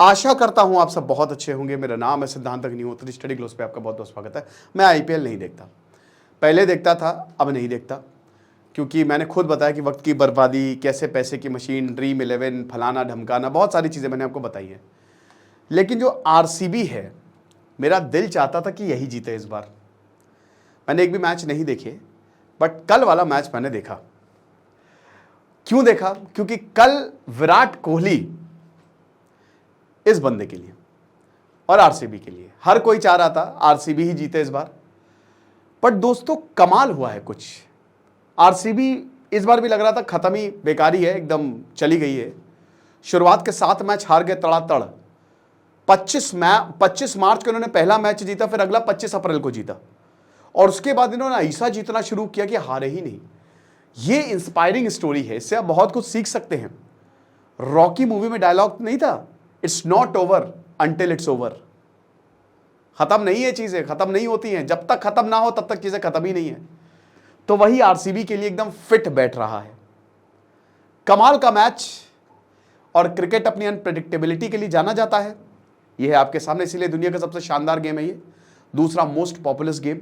आशा करता हूं आप सब बहुत अच्छे होंगे। मेरा नाम है सिद्धांत अग्निहोत्री, स्टडी ग्लोस पे आपका बहुत बहुत स्वागत है। मैं आईपीएल नहीं देखता, पहले देखता था, अब नहीं देखता, क्योंकि मैंने खुद बताया कि वक्त की बर्बादी, कैसे पैसे की मशीन, ड्रीम 11, फलाना ढमकाना, बहुत सारी चीज़ें मैंने आपको बताई हैं। लेकिन जो आरसीबी है, मेरा दिल चाहता था कि यही जीते इस बार। मैंने एक भी मैच नहीं देखे, बट कल वाला मैच मैंने देखा। क्यों देखा? क्योंकि कल विराट कोहली इस बंदे के लिए और आरसीबी के लिए, हर कोई चाह रहा था आरसीबी ही जीते इस बार। बट दोस्तों कमाल हुआ है कुछ। आरसीबी इस बार भी लग रहा था खत्म ही, बेकारी है, एकदम चली गई है। शुरुआत के 7 मैच हार गए तड़ातड़। 25 मार्च को इन्होंने पहला मैच जीता, फिर अगला 25 अप्रैल को जीता, और उसके बाद इन्होंने ऐसा जीतना शुरू किया कि हारे ही नहीं। ये इंस्पायरिंग स्टोरी है, इससे आप बहुत कुछ सीख सकते हैं। रॉकी मूवी में डायलॉग नहीं था, it's not over until it's over. खत्म नहीं है चीजें, खत्म नहीं होती हैं, जब तक खत्म ना हो तब तक चीजें खत्म ही नहीं है। तो वही आरसीबी के लिए एकदम फिट बैठ रहा है। कमाल का मैच, और क्रिकेट अपनी अनप्रेडिक्टेबिलिटी के लिए जाना जाता है। यह है आपके सामने, इसीलिए दुनिया का सबसे शानदार गेम है ये, दूसरा मोस्ट पॉपुलर गेम।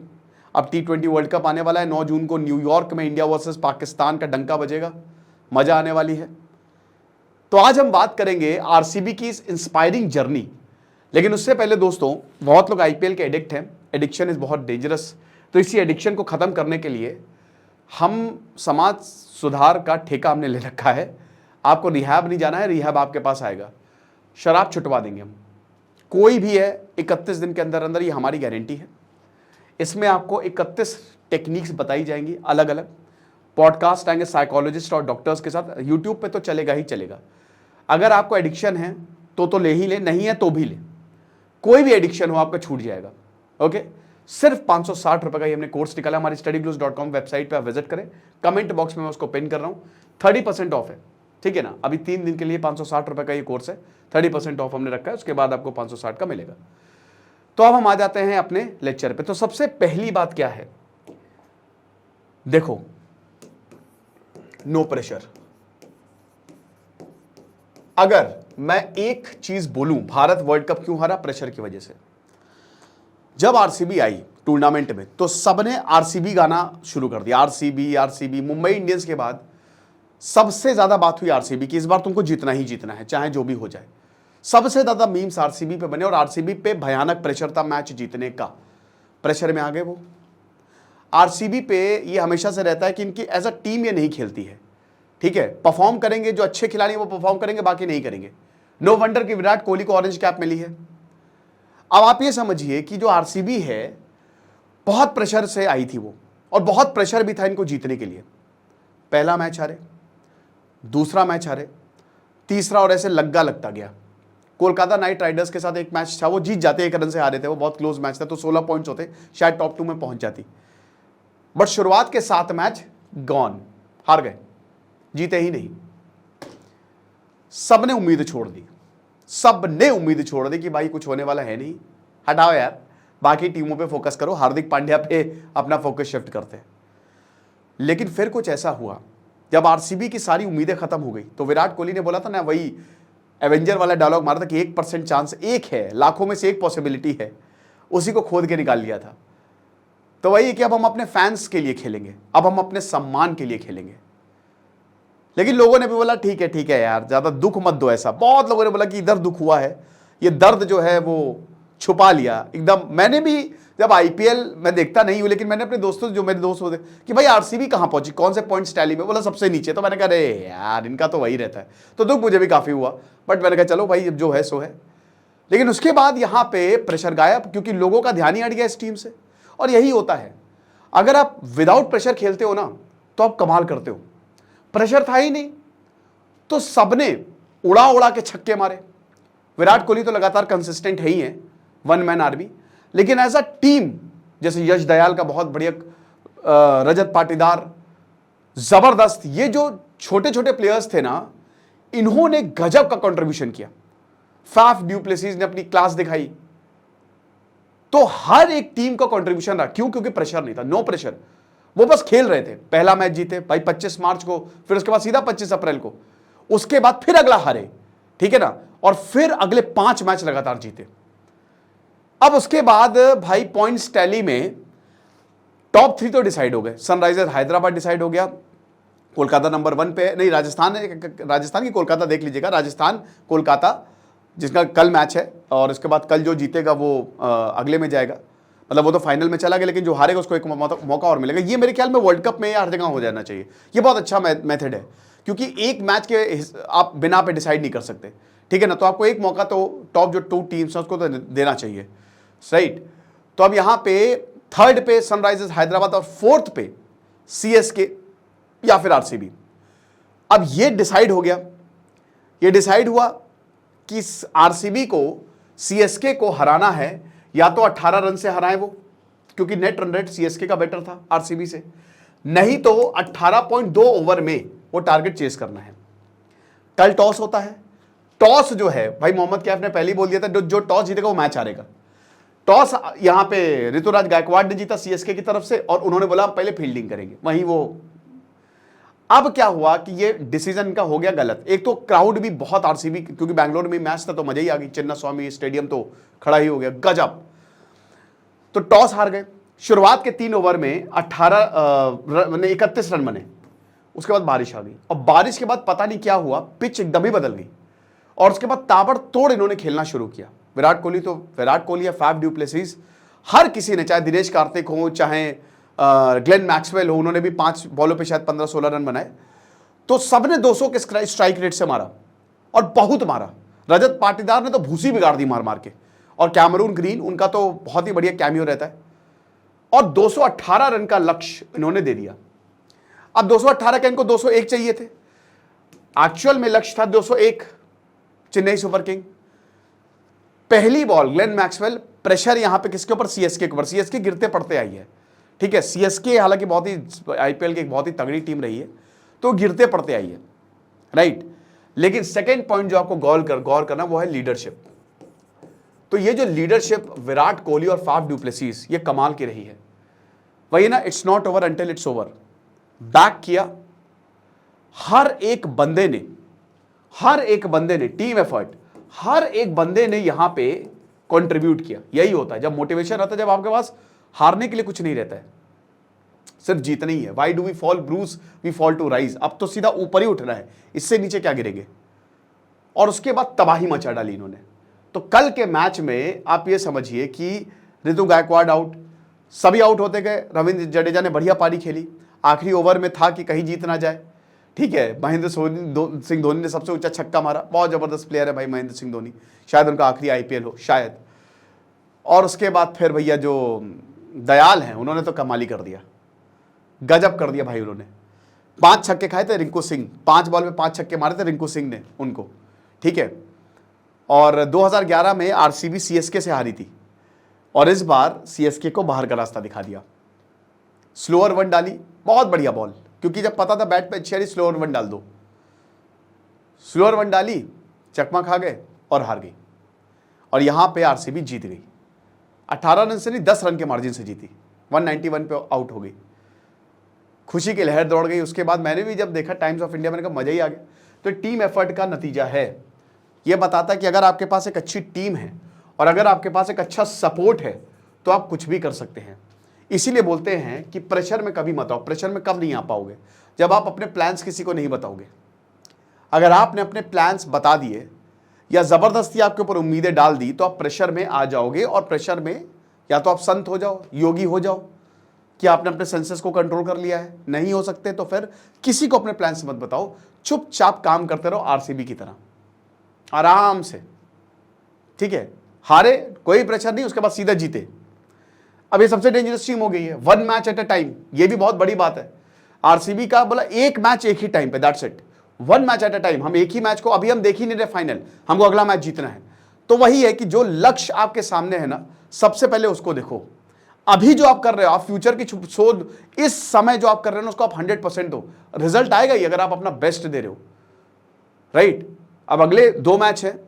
अब T20 वर्ल्ड कप आने वाला है, 9 जून को न्यूयॉर्क में इंडिया वर्सेस पाकिस्तान का डंका बजेगा, मजा आने वाली है। तो आज हम बात करेंगे आरसीबी की इस इंस्पायरिंग जर्नी। लेकिन उससे पहले दोस्तों, बहुत लोग आईपीएल के एडिक्ट हैं। एडिक्शन इज बहुत डेंजरस। तो इसी एडिक्शन को खत्म करने के लिए हम समाज सुधार का ठेका हमने ले रखा है। आपको रिहैब नहीं जाना है, रिहैब आपके पास आएगा। शराब छुटवा देंगे हम, कोई भी है, 31 दिन के अंदर अंदर, ये हमारी गारंटी है। इसमें आपको 31 टेक्निक्स बताई जाएंगी, अलग अलग पॉडकास्ट आएंगे साइकोलॉजिस्ट और डॉक्टर्स के साथ। यूट्यूब पे तो चलेगा ही चलेगा। अगर आपको एडिक्शन है तो ले ही ले, नहीं है तो भी ले। कोई भी एडिक्शन हो आपका छूट जाएगा। ओके, सिर्फ 560 रुपए का ये हमने कोर्स निकाला। हमारी studyglows.com वेबसाइट पे आप विजिट करें, कमेंट बॉक्स में मैं उसको पिन कर रहा हूँ। 30% ऑफ है, ठीक है ना। अभी 3 दिन के लिए 560 रुपए का ये कोर्स है, 30% ऑफ हमने रखा है, उसके बाद आपको 560 का मिलेगा। तो अब हम आ जाते हैं अपने लेक्चर पे। तो सबसे पहली बात क्या है, देखो, नो प्रेशर। अगर मैं एक चीज बोलूं, भारत वर्ल्ड कप क्यों हारा? प्रेशर की वजह से। जब आरसीबी आई टूर्नामेंट में तो सबने आरसीबी गाना शुरू कर दिया। RCB RCB. मुंबई इंडियंस के बाद सबसे ज्यादा बात हुई आरसीबी की, इस बार तुमको जीतना ही जीतना है, चाहे जो भी हो जाए। सबसे ज्यादा मीम्स आरसीबी पे बने, और आरसीबी पे भयानक प्रेशर था मैच जीतने का। प्रेशर में आ गए वो। आरसीबी पे ये हमेशा से रहता है कि इनकी एज अ टीम ये नहीं खेलती है, ठीक है। परफॉर्म करेंगे जो अच्छे खिलाड़ी वो परफॉर्म करेंगे, बाकी नहीं करेंगे। नो वंडर कि विराट कोहली को ऑरेंज कैप मिली है। अब आप ये समझिए कि जो आरसीबी है, बहुत प्रेशर से आई थी वो, और बहुत प्रेशर भी था इनको जीतने के लिए। पहला मैच हारे, दूसरा मैच हारे, तीसरा और ऐसे लग्गा लगता गया। कोलकाता नाइट राइडर्स के साथ एक मैच था, वो जीत जाते, 1 रन से हारे थे, वो बहुत क्लोज मैच था, तो 16 पॉइंट्स होते, शायद टॉप 2 में पहुंच जाती। बट शुरुआत के 7 मैच गॉन, हार गए, जीते ही नहीं। सबने उम्मीद छोड़ दी, सबने उम्मीद छोड़ दी कि भाई कुछ होने वाला है नहीं, हटाओ यार, बाकी टीमों पे फोकस करो, हार्दिक पांड्या पे अपना फोकस शिफ्ट करते हैं। लेकिन फिर कुछ ऐसा हुआ, जब आरसीबी की सारी उम्मीदें खत्म हो गई, तो विराट कोहली ने बोला था ना, वही एवेंजर वाला डायलॉग मारा था कि 1% चांस, एक है, लाखों में से एक पॉसिबिलिटी है, उसी को खोद के निकाल लिया था। तो वही कि अब हम अपने फैंस के लिए खेलेंगे, अब हम अपने सम्मान के लिए खेलेंगे। लेकिन लोगों ने भी बोला ठीक है यार, ज्यादा दुख मत दो ऐसा। बहुत लोगों ने बोला कि इधर दुख हुआ है, ये दर्द जो है वो छुपा लिया एकदम। मैंने भी जब आईपीएल मैं देखता नहीं हूं, लेकिन मैंने अपने दोस्तों, जो मेरे दोस्त होते कि भाई आरसीबी कहां पहुंची, कौन से पॉइंट्स टैली में, बोला सबसे नीचे। तो मैंने कहा अरे यार, इनका तो वही रहता है। तो दुख मुझे भी काफी हुआ, बट मैंने कहा चलो भाई, जो है सो है। लेकिन उसके बाद यहां पे प्रेशर गायब, क्योंकि लोगों का ध्यान ही हट गया इस टीम से। और यही होता है, अगर आप विदाउट प्रेशर खेलते हो ना, तो आप कमाल करते हो। प्रेशर था ही नहीं, तो सबने उड़ा उड़ा के छक्के मारे। विराट कोहली तो लगातार कंसिस्टेंट है ही है, 1 मैन आर्मी। लेकिन एज अ टीम, जैसे यश दयाल का बहुत बढ़िया, रजत पाटीदार, जबरदस्त, ये जो छोटे छोटे प्लेयर्स थे ना, इन्होंने गजब का कंट्रीब्यूशन किया। फाफ ड्यूप्लेसिस ने अपनी क्लास दिखाई। तो हर एक टीम का कंट्रीब्यूशन रहा। क्यों? क्योंकि प्रेशर नहीं था, नो प्रेशर। वो बस खेल रहे थे। पहला मैच जीते भाई 25 मार्च को, फिर उसके बाद सीधा 25 अप्रैल को, उसके बाद फिर अगला हारे, ठीक है ना। और फिर अगले 5 मैच लगातार जीते। अब उसके बाद भाई पॉइंट्स टैली में टॉप 3 तो डिसाइड हो गए। सनराइजर्स हैदराबाद डिसाइड हो गया, कोलकाता नंबर 1 पे, नहीं राजस्थान की कोलकाता देख लीजिएगा, राजस्थान कोलकाता जिसका कल मैच है, और उसके बाद कल जो जीतेगा वो अगले में जाएगा, मतलब वो तो फाइनल में चला गया, लेकिन जो हारेगा उसको एक मौका और मिलेगा। ये मेरे ख्याल में वर्ल्ड कप में या हर जगह हो जाना चाहिए। ये बहुत अच्छा मेथड है, क्योंकि एक मैच के आप बिना पे डिसाइड नहीं कर सकते, ठीक है ना। तो आपको एक मौका तो टॉप जो 2 टीम्स हैं उसको तो देना चाहिए, राइट। तो अब यहां पे 3rd पे सनराइजर्स हैदराबाद और 4th पे सीएसके या फिर आरसीबी। अब ये डिसाइड हो गया, ये डिसाइड हुआ कि आरसीबी को सीएसके को हराना है, या तो 18 रन से हराए वो, क्योंकि नेट रन रेट सीएसके का बेटर था आरसीबी से, नहीं तो 18.2 ओवर में वो टारगेट चेस करना है। कल टॉस होता है, टॉस जो है भाई मोहम्मद कैफ ने पहले ही बोल दिया था, जो टॉस जीतेगा वो मैच हारेगा। टॉस यहां पे ऋतुराज गायकवाड़ ने जीता सीएसके की तरफ से, और उन्होंने बोला पहले फील्डिंग करेंगे, वहीं वो। अब क्या हुआ कि ये डिसीजन का हो गया गलत। एक तो क्राउड भी बहुत आरसीबी, क्योंकि बैंगलोर में मैच था तो मजा ही आ गई, चिन्नास्वामी स्टेडियम तो खड़ा ही हो गया, गजब। तो टॉस हार गए। शुरुआत के 3 ओवर में 31 रन बने, उसके बाद बारिश आ गई, और बारिश के बाद पता नहीं क्या हुआ, पिच एकदम ही बदल गई, और उसके बाद ताबड़तोड़ इन्होंने खेलना शुरू किया। विराट कोहली या फैफ डू प्लेसिस, हर किसी ने, चाहे दिनेश कार्तिक हो, चाहे ग्लेन मैक्सवेल हो, उन्होंने भी 5 बॉलों पे शायद 15-16 रन बनाए। तो सबने 200 के स्ट्राइक रेट से मारा, और बहुत मारा। रजत पाटीदार ने तो भूसी बिगाड़ दी मार मार के, और कैमरून ग्रीन, उनका तो बहुत ही बढ़िया कैमियो रहता है, और 218 रन का लक्ष्य इन्होंने दे दिया। अब 218 का इनको 201 चाहिए थे, एक्चुअल में लक्ष्य था 201 चेन्नई सुपर किंग। पहली बॉल ग्लेन मैक्सवेल, प्रेशर यहां पे किसके ऊपर, सीएसके के ऊपर। सीएसके गिरते पड़ते आई है, ठीक है। सीएसके हालांकि बहुत ही आईपीएल की एक बहुत ही तगड़ी टीम रही है, तो गिरते पड़ते आई है, राइट। लेकिन सेकेंड पॉइंट जो आपको गौर करना वो है लीडरशिप। तो ये जो लीडरशिप विराट कोहली और फाफ डू प्लेसिस, ये कमाल की रही है। वही ना, it's not over until it's over. Back किया हर एक बंदे ने टीम एफर्ट, हर एक बंदे ने यहां पे कंट्रीब्यूट किया। यही होता है जब मोटिवेशन रहता है, जब आपके पास हारने के लिए कुछ नहीं रहता है, सिर्फ जीतना ही है। Why do we fall Bruce, we fall to rise. अब तो सीधा ऊपर ही उठना है, इससे नीचे क्या गिरेंगे। और उसके बाद तबाही मचा डाली इन्होंने। तो कल के मैच में आप ये समझिए कि ऋतु गायकवाड़ आउट, सभी आउट होते गए। रविंद्र जडेजा ने बढ़िया पारी खेली, आखिरी ओवर में था कि कहीं जीत ना जाए, ठीक है। महेंद्र सिंह धोनी ने सबसे ऊंचा छक्का मारा, बहुत जबरदस्त प्लेयर है भाई महेंद्र सिंह धोनी, शायद उनका आखिरी आईपीएल हो शायद। और उसके बाद फिर भैया जो दयाल हैं, उन्होंने तो कमाली कर दिया, गजब कर दिया भाई। उन्होंने 5 छक्के खाए थे, रिंकू सिंह 5 बॉल में 5 छक्के मारे थे रिंकू सिंह ने उनको, ठीक है। और 2011 में आरसीबी सीएसके से हारी थी, और इस बार सीएसके को बाहर का रास्ता दिखा दिया। स्लोअर वन डाली, बहुत बढ़िया बॉल, क्योंकि जब पता था बैट पे अच्छी आ रही, स्लोअर वन डाल दो। स्लोअर वन डाली, चकमा खा गए और हार गई। और यहां पे आरसीबी जीत गई, 18 रन से नहीं 10 रन के मार्जिन से जीती, 191 पे आउट हो गई। खुशी की लहर दौड़ गई। उसके बाद मैंने भी जब देखा टाइम्स ऑफ इंडिया, मैंने कहा मजा ही आ गया। तो टीम एफर्ट का नतीजा है, यह बताता है कि अगर आपके पास एक अच्छी टीम है और अगर आपके पास एक अच्छा सपोर्ट है तो आप कुछ भी कर सकते हैं। इसीलिए बोलते हैं कि प्रेशर में कभी मत आओ। प्रेशर में कब नहीं आ पाओगे, जब आप अपने प्लान्स किसी को नहीं बताओगे। अगर आपने अपने प्लान्स बता दिए या जबरदस्ती आपके ऊपर उम्मीदें डाल दी तो आप प्रेशर में आ जाओगे, और प्रेशर में या तो आप संत हो जाओ, योगी हो जाओ कि आपने अपने सेंसेस को कंट्रोल कर लिया है। नहीं हो सकते तो फिर किसी को अपने प्लान्स मत बताओ, चुपचाप काम करते रहो आरसीबी की तरह, आराम से, ठीक है। हारे कोई प्रेशर नहीं, उसके बाद सीधा जीते। अब ये सबसे डेंजरस टीम हो गई है, 1 मैच एट अ टाइम। ये भी बहुत बड़ी बात है आरसीबी का, बोला एक मैच एक ही टाइम पे, that's it, 1 match at a time. हम एक ही मैच को, अभी हम देख ही नहीं रहे फाइनल, हमको अगला मैच जीतना है। तो वही है कि जो लक्ष्य आपके सामने है ना, सबसे पहले उसको देखो। अभी जो आप कर रहे हो, आप फ्यूचर की सोच, इस समय जो आप कर रहे हो ना, उसको आप 100% दो, रिजल्ट आएगा ही अगर आप अपना बेस्ट दे रहे हो, राइट। अब अगले 2 मैच है,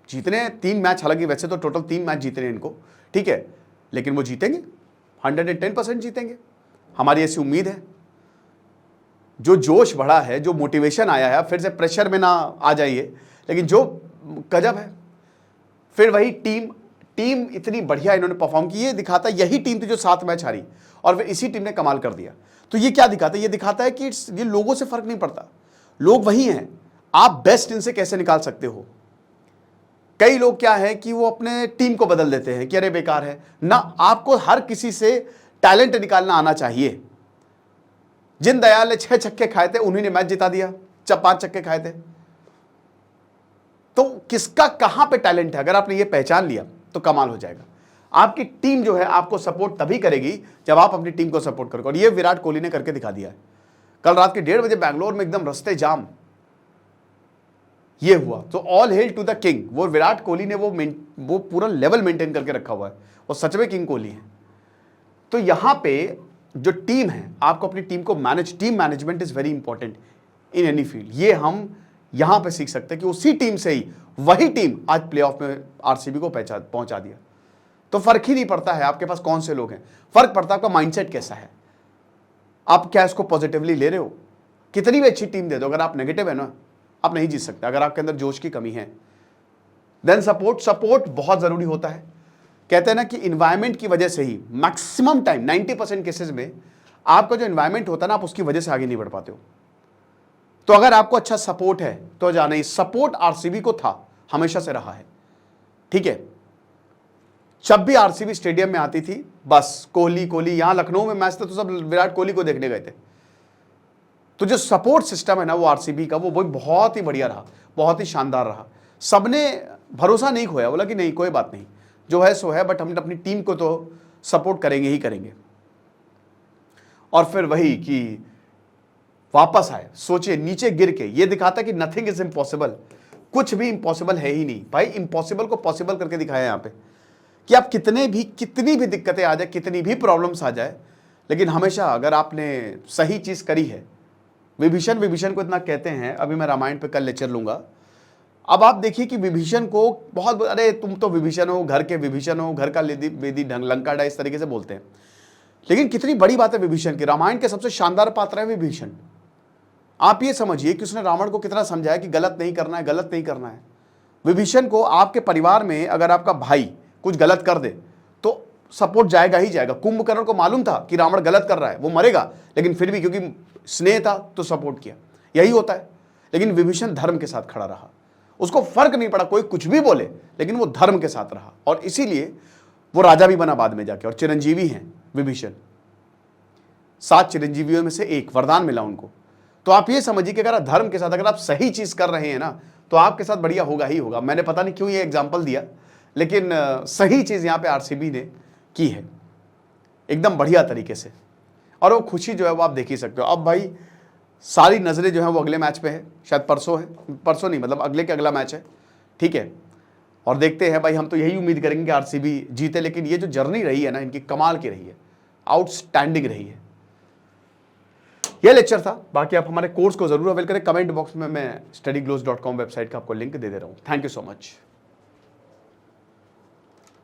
जीतने 3 मैच, हालांकि वैसे तो टोटल 3 मैच जीतने हैं इनको, ठीक है, लेकिन वो जीतेंगे, 110% जीतेंगे, हमारी ऐसी उम्मीद है। जो जोश बढ़ा है, जो मोटिवेशन आया है, फिर से प्रेशर में ना आ जाइए लेकिन जो गजब है, फिर वही टीम इतनी बढ़िया इन्होंने परफॉर्म की, ये दिखाता है यही टीम थी जो 7 मैच हारी और फिर इसी टीम ने कमाल कर दिया। तो ये क्या दिखाता है? ये दिखाता है कि ये लोगों से फर्क नहीं पड़ता, लोग वही हैं, आप बेस्ट इनसे कैसे निकाल सकते हो। कई लोग क्या है कि वो अपने टीम को बदल देते हैं कि अरे बेकार है ना, आपको हर किसी से टैलेंट निकालना आना चाहिए। जिन दयाल ने 6 छक्के खाए थे उन्हीं ने मैच जिता दिया, जब 5 छक्के खाए थे। तो किसका कहां पे टैलेंट है, अगर आपने ये पहचान लिया तो कमाल हो जाएगा। आपकी टीम जो है आपको सपोर्ट तभी करेगी जब आप अपनी टीम को सपोर्ट करोगे, और ये विराट कोहली ने करके दिखा दिया है। कल रात के 1:30 बजे बैंगलोर में एकदम रास्ते जाम, ये हुआ। तो all hail to the king, वो विराट कोहली ने वो पूरा लेवल मेंटेन करके रखा हुआ है, वो सच में किंग कोहली है। तो यहां पे जो टीम है, आपको अपनी टीम को team management is very important in any field. ये हम यहां पे सीख सकते हैं कि उसी टीम से ही वही टीम आज प्लेऑफ में आरसीबी को पहुंचा दिया। तो फर्क ही नहीं पड़ता है आपके पास कौन से लोग हैं, फर्क पड़ता है आपका माइंडसेट कैसा है, आप क्या इसको पॉजिटिवली ले रहे हो। कितनी भी अच्छी टीम दे दो, अगर आप नेगेटिव है ना, आप नहीं जीत सकते। अगर आपके अंदर जोश की कमी है, देन सपोर्ट बहुत जरूरी होता है। कहते हैं ना कि इन्वायरमेंट की वजह से ही मैक्सिमम टाइम 90% केसेस में आपका जो इन्वायरमेंट होता है ना, आप उसकी वजह से आगे नहीं बढ़ पाते हो। तो अगर आपको अच्छा सपोर्ट है तो जाना ही, सपोर्ट आरसीबी को था, हमेशा से रहा है, ठीक है। जब भी आरसीबी स्टेडियम में आती थी बस कोहली, यहां लखनऊ में मैच था तो सब विराट कोहली को देखने गए थे। तो जो सपोर्ट सिस्टम है ना वो आरसीबी का, वो बहुत ही बढ़िया रहा, बहुत ही शानदार रहा। सबने भरोसा नहीं खोया, बोला कि नहीं कोई बात नहीं, जो है सो है, बट हम अपनी टीम को तो सपोर्ट करेंगे ही करेंगे। और फिर वही कि वापस आए, सोचिए नीचे गिर के, ये दिखाता कि नथिंग इज इम्पॉसिबल, कुछ भी इम्पॉसिबल है ही नहीं भाई। इम्पॉसिबल को पॉसिबल करके दिखाया यहां पे कि आप कितनी भी दिक्कतें आ जाए, कितनी भी प्रॉब्लम्स आ जाए, लेकिन हमेशा अगर आपने सही चीज करी है। विभीषण को इतना कहते हैं, अभी मैं रामायण पे कल लेक्चर लूंगा। अब आप देखिए कि विभीषण को बहुत, अरे तुम तो विभीषण हो, घर के विभीषण हो, घर का वेदी ढंग लंका डा, इस तरीके से बोलते हैं। लेकिन कितनी बड़ी बात है विभीषण की, रामायण के सबसे शानदार पात्र है विभीषण। आप ये समझिए कि उसने रावण को कितना समझाया कि गलत नहीं करना है, गलत नहीं करना है। विभीषण को आपके परिवार में अगर आपका भाई कुछ गलत कर दे तो सपोर्ट जाएगा ही जाएगा। कुंभकर्ण को मालूम था कि रावण गलत कर रहा है, वो मरेगा, लेकिन फिर भी क्योंकि स्नेह था तो सपोर्ट किया। यही होता है। लेकिन विभीषण धर्म के साथ खड़ा रहा, उसको फर्क नहीं पड़ा कोई कुछ भी बोले, लेकिन वो धर्म के साथ रहा, और इसीलिए वो राजा भी बना बाद में जाके, और चिरंजीवी हैं विभीषण, 7 चिरंजीवियों में से एक वरदान मिला उनको। तो आप ये समझिए कि अगर आप धर्म के साथ, अगर आप सही चीज कर रहे हैं ना, तो आपके साथ बढ़िया होगा ही होगा। मैंने पता नहीं क्यों ये एग्जाम्पल दिया, लेकिन सही चीज यहां पे आरसीबी ने की है एकदम बढ़िया तरीके से, और वो खुशी जो है वो आप देख ही सकते हो। अब भाई सारी नजरें जो है वो अगले मैच पे है, शायद परसों नहीं, मतलब अगले के अगला मैच है, ठीक है। और देखते हैं भाई, हम तो यही उम्मीद करेंगे कि आरसीबी जीते, लेकिन ये जो जर्नी रही है ना इनकी, कमाल की रही है, आउटस्टैंडिंग रही है। यह लेक्चर था। बाकी आप हमारे कोर्स को जरूर अवेल करें। कमेंट बॉक्स में मैं studyglose.com वेबसाइट का आपको लिंक दे रहा हूं। Thank you so much.